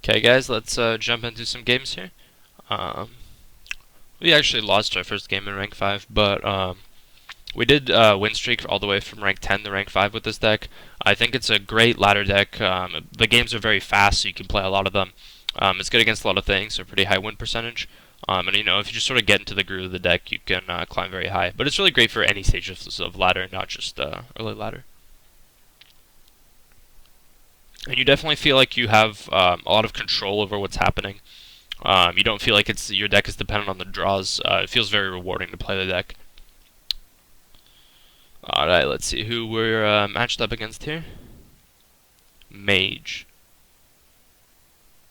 Okay, guys, let's jump into some games here. Um, we actually lost our first game in rank 5, but we did win streak all the way from rank 10 to rank 5 with this deck. I think it's a great ladder deck. The games are very fast, so you can play a lot of them. It's good against a lot of things, so pretty high win percentage. And you know, if you just sort of get into the groove of the deck, you can climb very high. But it's really great for any stages of ladder, not just early ladder. And you definitely feel like you have a lot of control over what's happening. You don't feel like your deck is dependent on the draws. It feels very rewarding to play the deck. Alright, let's see who we're matched up against here. Mage.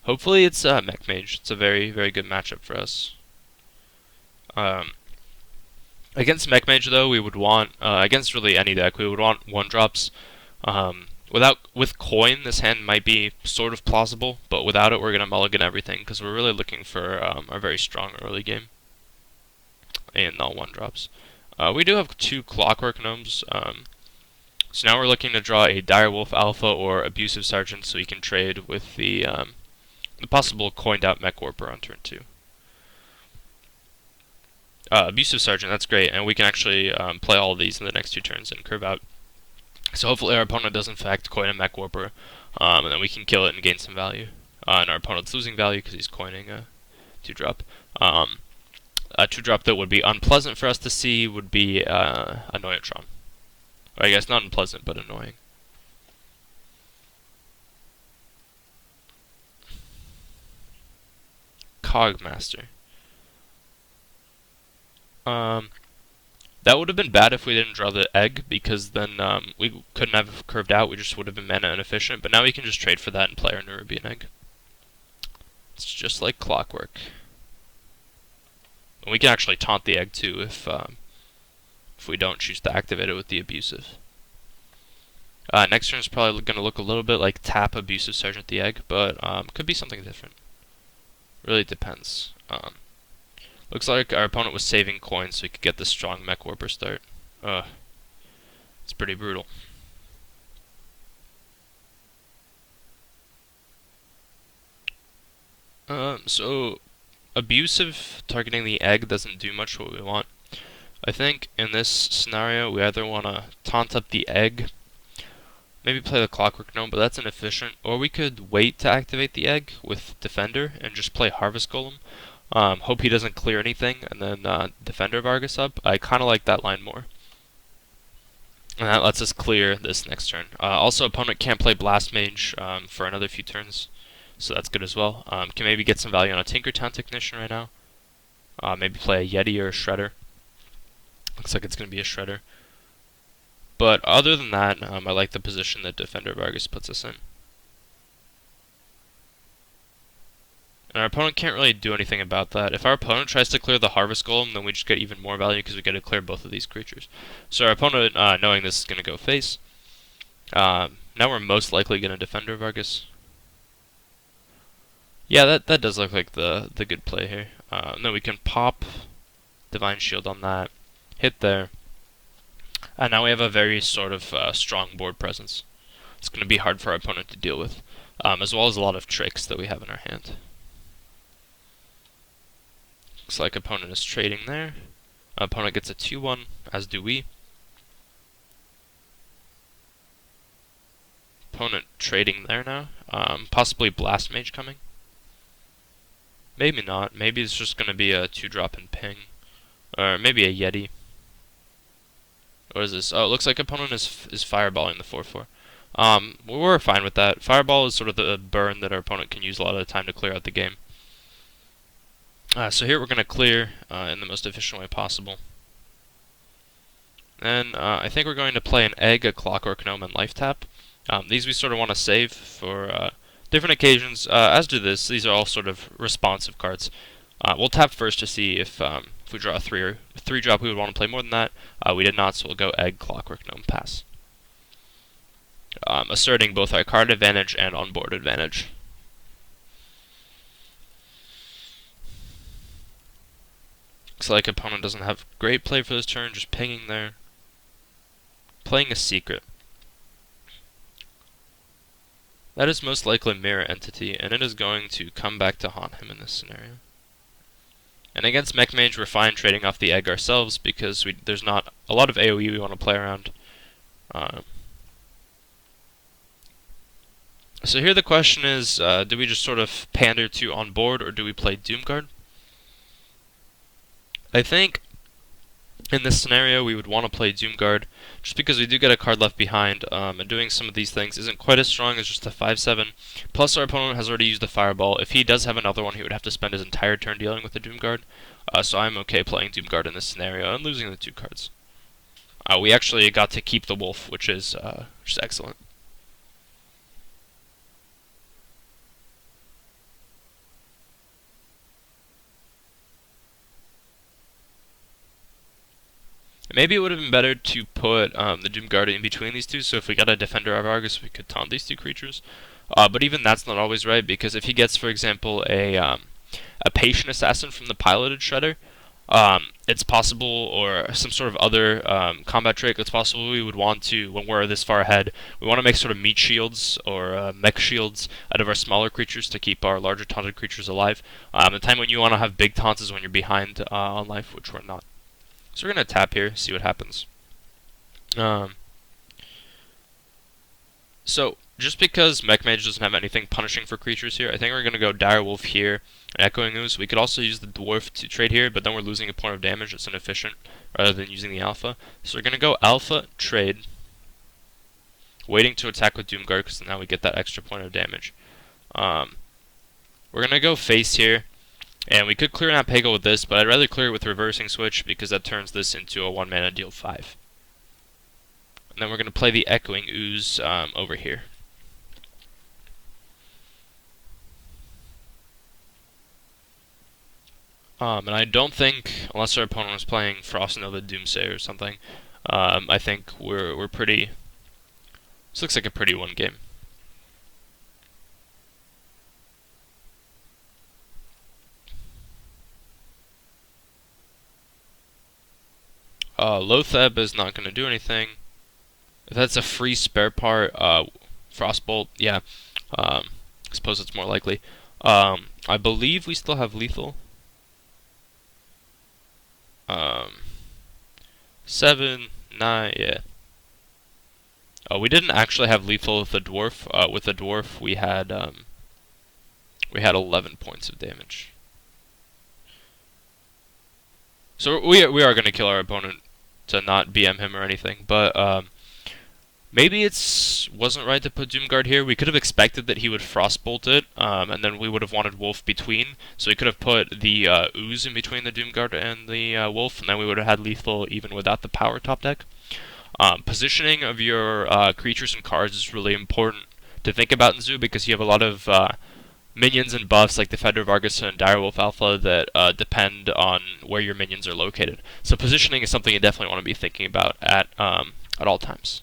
Hopefully it's Mech Mage. It's a very, very good matchup for us. Against Mech Mage, though, we would want, against really any deck, we would want 1-drops. With coin, this hand might be sort of plausible, but without it, we're going to mulligan everything, because we're really looking for a very strong early game. And not 1-drops. We do have 2 Clockwork Gnomes, so now we're looking to draw a Direwolf Alpha or Abusive Sergeant, so we can trade with the possible coined out Mech Warper on turn 2. Abusive Sergeant, that's great, and we can actually play all of these in the next 2 turns and curve out. So hopefully our opponent does in fact coin a Mech Warper, and then we can kill it and gain some value. And our opponent's losing value because he's coining a 2-drop. A 2-drop that would be unpleasant for us to see would be Annoyatron. Or I guess not unpleasant, but annoying. Cogmaster. That would have been bad if we didn't draw the egg, because then we couldn't have curved out, we just would have been mana inefficient, but now we can just trade for that and play our Nerubian egg. It's just like clockwork. And we can actually taunt the egg too if we don't choose to activate it with the abusive. Next turn is probably going to look a little bit like tap Abusive Sergeant the egg, but could be something different. Really depends. Looks like our opponent was saving coins so he could get the strong Mech Warper start. It's pretty brutal. So abusive targeting the egg doesn't do much what we want. I think in this scenario we either want to taunt up the egg, maybe play the Clockwork Gnome, but that's inefficient, or we could wait to activate the egg with Defender and just play Harvest Golem. Hope he doesn't clear anything, and then Defender Vargas up. I kind of like that line more. And that lets us clear this next turn. Also, opponent can't play Blast Mage for another few turns, so that's good as well. Can maybe get some value on a Tinkertown Technician right now. Maybe play a Yeti or a Shredder. Looks like it's going to be a Shredder. But other than that, I like the position that Defender Vargas puts us in. And our opponent can't really do anything about that. If our opponent tries to clear the Harvest Golem, then we just get even more value because we get to clear both of these creatures. So our opponent, knowing this, is going to go face. Now we're most likely going to Defender Vargas. Yeah, that does look like the good play here. And then we can pop Divine Shield on that, hit there. And now we have a very sort of strong board presence. It's going to be hard for our opponent to deal with, as well as a lot of tricks that we have in our hand. Looks like opponent is trading there. Opponent gets a 2-1, as do we. Opponent trading there now. Possibly Blast Mage coming. Maybe not. Maybe it's just going to be a 2-drop and ping. Or maybe a Yeti. What is this? Oh, it looks like opponent is fireballing the 4-4. We're fine with that. Fireball is sort of the burn that our opponent can use a lot of the time to clear out the game. So here we're going to clear in the most efficient way possible. Then I think we're going to play an egg, a Clockwork Gnome, and Life Tap. These we sort of want to save for different occasions, as do this. These are all sort of responsive cards. We'll tap first to see if we draw a 3-drop, we would want to play more than that. We did not, so we'll go egg, Clockwork Gnome, pass. Asserting both our card advantage and on-board advantage. Looks like opponent doesn't have great play for this turn, just pinging there. Playing a secret. That is most likely Mirror Entity, and it is going to come back to haunt him in this scenario. And against Mech Mage, we're fine trading off the egg ourselves because there's not a lot of AoE we want to play around. So here the question is, do we just sort of pander to on board, or do we play Doomguard? I think in this scenario we would want to play Doomguard, just because we do get a card left behind, and doing some of these things isn't quite as strong as just a 5/7. Plus our opponent has already used the Fireball. If he does have another one, he would have to spend his entire turn dealing with the Doomguard. So I'm okay playing Doomguard in this scenario and losing the 2 cards. We actually got to keep the Wolf, which is excellent. Maybe it would have been better to put the Doomguard in between these two, so if we got a Defender of Argus, we could taunt these 2 creatures. But even that's not always right, because if he gets, for example, a Patient Assassin from the Piloted Shredder, it's possible, or some sort of other combat trick, it's possible we would want to, when we're this far ahead, we want to make sort of meat shields or mech shields out of our smaller creatures to keep our larger taunted creatures alive. The time when you want to have big taunts is when you're behind on life, which we're not. So we're going to tap here, see what happens. So, just because Mech Mage doesn't have anything punishing for creatures here, I think we're going to go Dire Wolf here, and Echoing Ooze. We could also use the Dwarf to trade here, but then we're losing a point of damage. It's inefficient, rather than using the Alpha. So we're going to go Alpha, trade, waiting to attack with Doomguard, because now we get that extra point of damage. We're going to go face here. And we could clear an Peggle with this, but I'd rather clear it with Reversing Switch because that turns this into a 1-mana deal 5. And then we're going to play the Echoing Ooze over here. And I don't think, unless our opponent was playing Frost Nova Doomsayer or something, I think we're pretty. This looks like a pretty 1 game. Lotheb is not going to do anything. If that's a free spare part, Frostbolt, yeah. I suppose it's more likely. I believe we still have lethal. 7, 9, yeah. We didn't actually have lethal with the dwarf. With the dwarf, we had 11 points of damage. So we are going to kill our opponent to not BM him or anything, but maybe it wasn't right to put Doomguard here. We could have expected that he would Frostbolt it, and then we would have wanted Wolf between. So we could have put the Ooze in between the Doomguard and the Wolf, and then we would have had lethal even without the power top deck. Positioning of your creatures and cards is really important to think about in Zoo, because you have a lot of minions and buffs like Defender of Argus and Direwolf Alpha that depend on where your minions are located. So positioning is something you definitely want to be thinking about at all times.